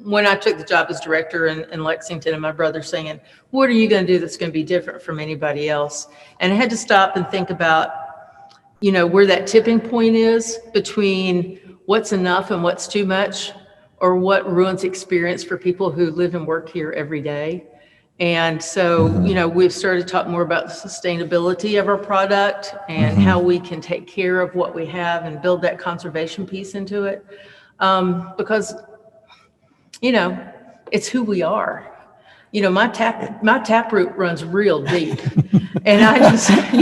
when I took the job as director in Lexington, and my brother saying, what are you going to do that's going to be different from anybody else? And I had to stop and think about, where that tipping point is between what's enough and what's too much, or what ruins experience for people who live and work here every day. And so, we've started to talk more about the sustainability of our product and how we can take care of what we have and build that conservation piece into it. Because, it's who we are. My taproot runs real deep. And I just, that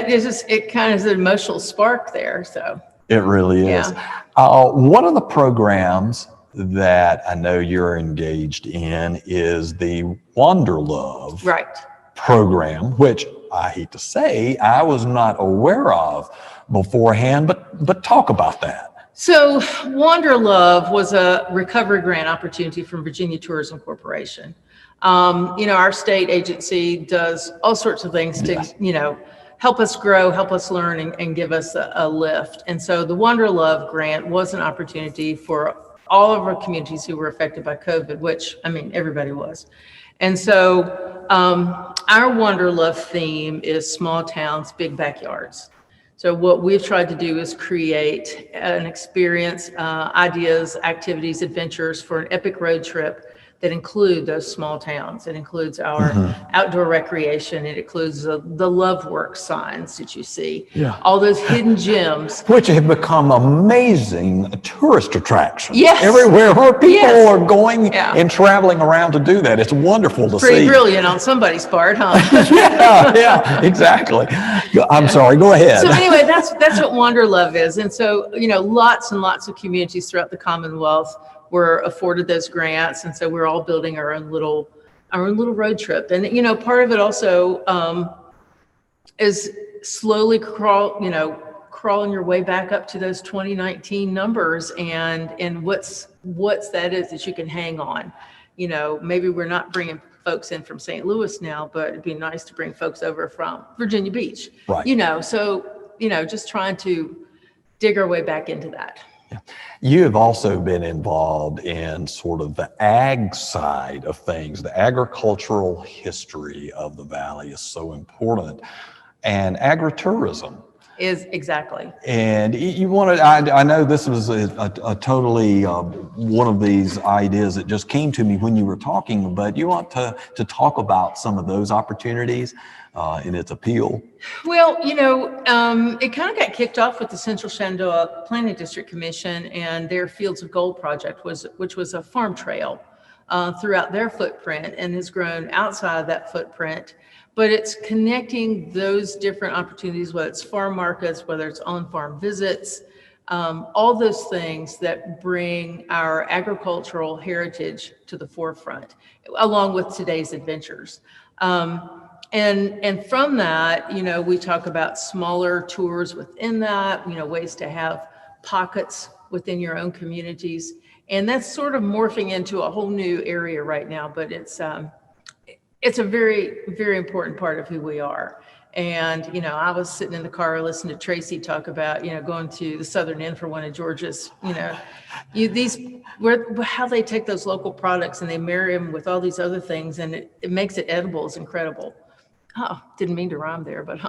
is just, it kind of is an emotional spark there. So it really is. One of the programs that I know you're engaged in is the Wanderlove program, which I hate to say I was not aware of beforehand, but talk about that. So Wanderlove was a recovery grant opportunity from Virginia Tourism Corporation. Our state agency does all sorts of things to, help us grow, help us learn, and give us a lift. And so the Wanderlove grant was an opportunity for all of our communities who were affected by COVID, which, everybody was. And so our Wanderlove theme is small towns, big backyards. So what we've tried to do is create an experience, ideas, activities, adventures for an epic road trip that include those small towns. It includes our outdoor recreation. It includes the Love Work signs that you see. Yeah. All those hidden gems. Which have become amazing tourist attractions. Yes. Everywhere where people are going and traveling around to do that. It's wonderful to see. Pretty brilliant on somebody's part, huh? yeah, exactly. I'm sorry, go ahead. So anyway, that's what Wanderlove is. And so, lots and lots of communities throughout the Commonwealth were afforded those grants, and so we're all building our own little road trip. And part of it also is slowly crawling your way back up to those 2019 numbers, and what's that is that you can hang on. Maybe we're not bringing folks in from St. Louis now, but it'd be nice to bring folks over from Virginia Beach. Right. So just trying to dig our way back into that. Yeah. You have also been involved in sort of the ag side of things. The agricultural history of the valley is so important, and agritourism. Is exactly. And you wanted, I know this was a totally one of these ideas that just came to me when you were talking, but you want to talk about some of those opportunities and its appeal. Well, it kind of got kicked off with the Central Shenandoah Planning District Commission and their Fields of Gold project, which was a farm trail throughout their footprint and has grown outside of that footprint. But it's connecting those different opportunities, whether it's farm markets, whether it's on-farm visits, all those things that bring our agricultural heritage to the forefront, along with today's adventures. And from that, we talk about smaller tours within that, ways to have pockets within your own communities. And that's sort of morphing into a whole new area right now, but it's a very, very important part of who we are. And, I was sitting in the car listening to Tracy talk about, going to the southern end for one of Georgia's, how they take those local products and they marry them with all these other things, and it makes it edible is incredible. Oh, didn't mean to rhyme there, but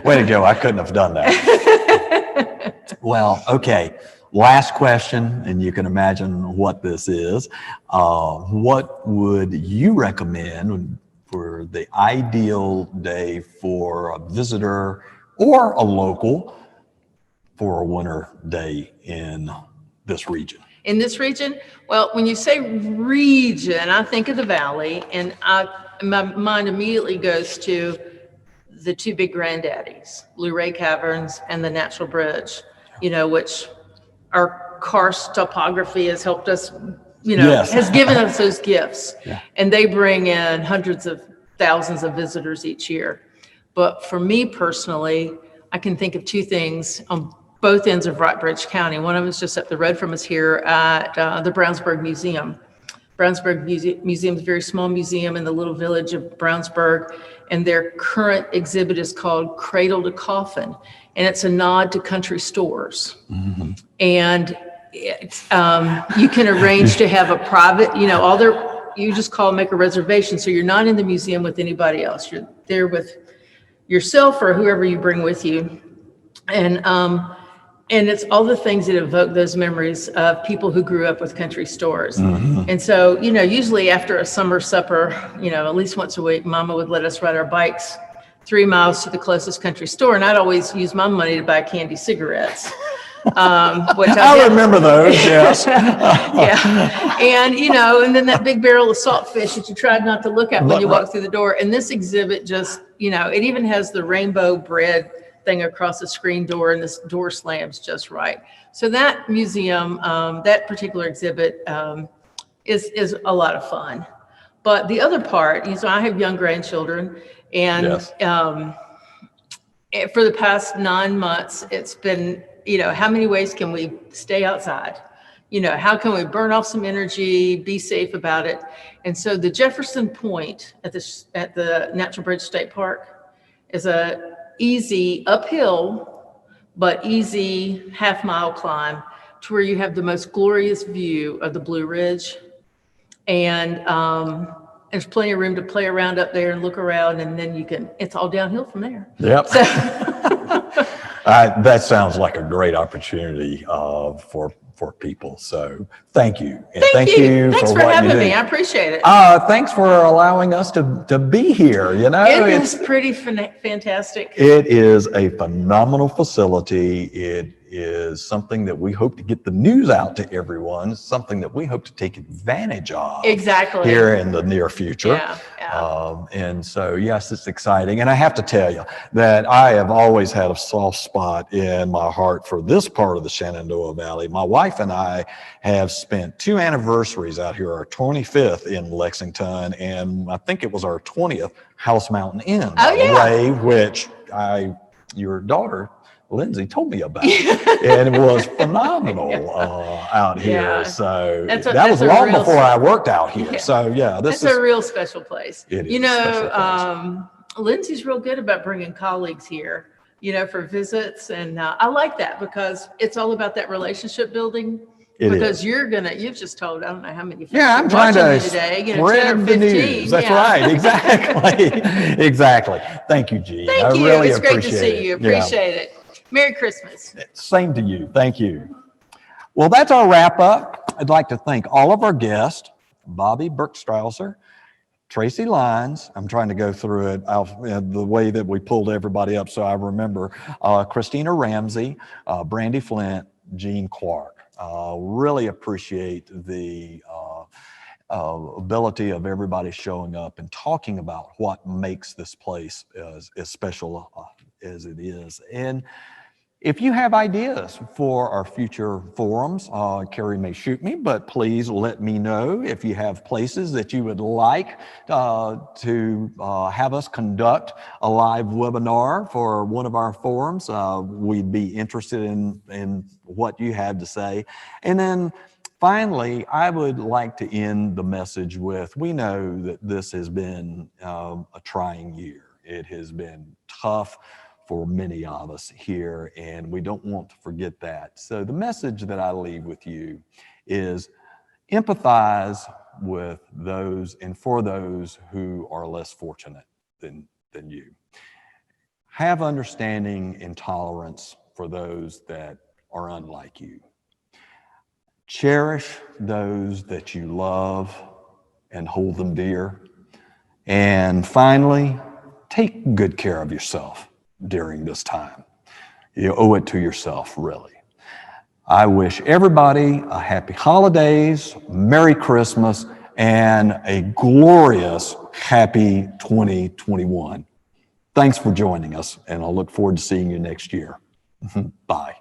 Way to go. I couldn't have done that. Well, okay. Last question, and you can imagine what this is. What would you recommend for the ideal day for a visitor or a local for a winter day in this region? In this region? Well, when you say region, I think of the valley, and my mind immediately goes to the two big granddaddies, Luray Caverns and the Natural Bridge, which our karst topography has helped us, Yes. has given us those gifts. Yeah. And they bring in hundreds of thousands of visitors each year. But for me personally, I can think of two things on both ends of Rockbridge County. One of them is just up the road from us here at the Brownsburg Museum. Brownsburg Museum is a very small museum in the little village of Brownsburg, and their current exhibit is called Cradle to Coffin, and it's a nod to country stores. Mm-hmm. And it's, you can arrange to have a private, you just call, make a reservation, so you're not in the museum with anybody else. You're there with yourself or whoever you bring with you. And it's all the things that evoke those memories of people who grew up with country stores. Mm-hmm. And so, usually after a summer supper, at least once a week, Mama would let us ride our bikes 3 miles to the closest country store. And I'd always use my money to buy candy cigarettes. Which I remember those, yes. Yeah. And, and then that big barrel of saltfish that you tried not to look at when you walk through the door. And this exhibit just, it even has the rainbow bread thing across the screen door, and this door slams just right. So that museum, that particular exhibit is a lot of fun. But the other part, so I have young grandchildren, and yes. For the past 9 months, it's been, how many ways can we stay outside? How can we burn off some energy, be safe about it? And so the Jefferson Point at the Natural Bridge State Park is a easy uphill, but easy half-mile climb to where you have the most glorious view of the Blue Ridge. And there's plenty of room to play around up there and look around, and then it's all downhill from there. Yep. So, that sounds like a great opportunity for people. So thank you. And thank you Thanks for having me. I appreciate it. Thanks for allowing us to be here. It's pretty fantastic. It is a phenomenal facility. It is something that we hope to get the news out to everyone, something that we hope to take advantage of exactly here in the near future. Yeah. And so, yes, it's exciting. And I have to tell you that I have always had a soft spot in my heart for this part of the Shenandoah Valley. My wife and I have spent 2 anniversaries out here, our 25th in Lexington, and I think it was our 20th House Mountain Inn, by the way, which your daughter, Lindsay, told me about, and it was phenomenal out here. Yeah. So that was long before I worked out here. Yeah. So that's a real special place. It is Lindsay's real good about bringing colleagues here, for visits, and I like that because it's all about that relationship building. You've just told, I don't know how many. Yeah, I'm trying to today, spread the news. That's right. Exactly. Exactly. Thank you, Jean. Thank you. Really it's great to see you. Appreciate it. Merry Christmas. Same to you. Thank you. Well, that's our wrap up. I'd like to thank all of our guests, Bobby Bergstrausser, Tracy Lyons. I'm trying to go through it the way that we pulled everybody up so I remember. Christina Ramsey, Brandy Flint, Jean Clark. Really appreciate the ability of everybody showing up and talking about what makes this place as special as it is. And if you have ideas for our future forums, Carrie may shoot me, but please let me know if you have places that you would like to have us conduct a live webinar for one of our forums. We'd be interested in what you have to say. And then finally, I would like to end the message with, we know that this has been a trying year. It has been tough for many of us here, and we don't want to forget that. So the message that I leave with you is empathize with those and for those who are less fortunate than you. Have understanding and tolerance for those that are unlike you. Cherish those that you love and hold them dear. And finally, take good care of yourself during this time. You owe it to yourself, really. I wish everybody a happy holidays, Merry Christmas, and a glorious happy 2021. Thanks for joining us, and I'll look forward to seeing you next year. Bye.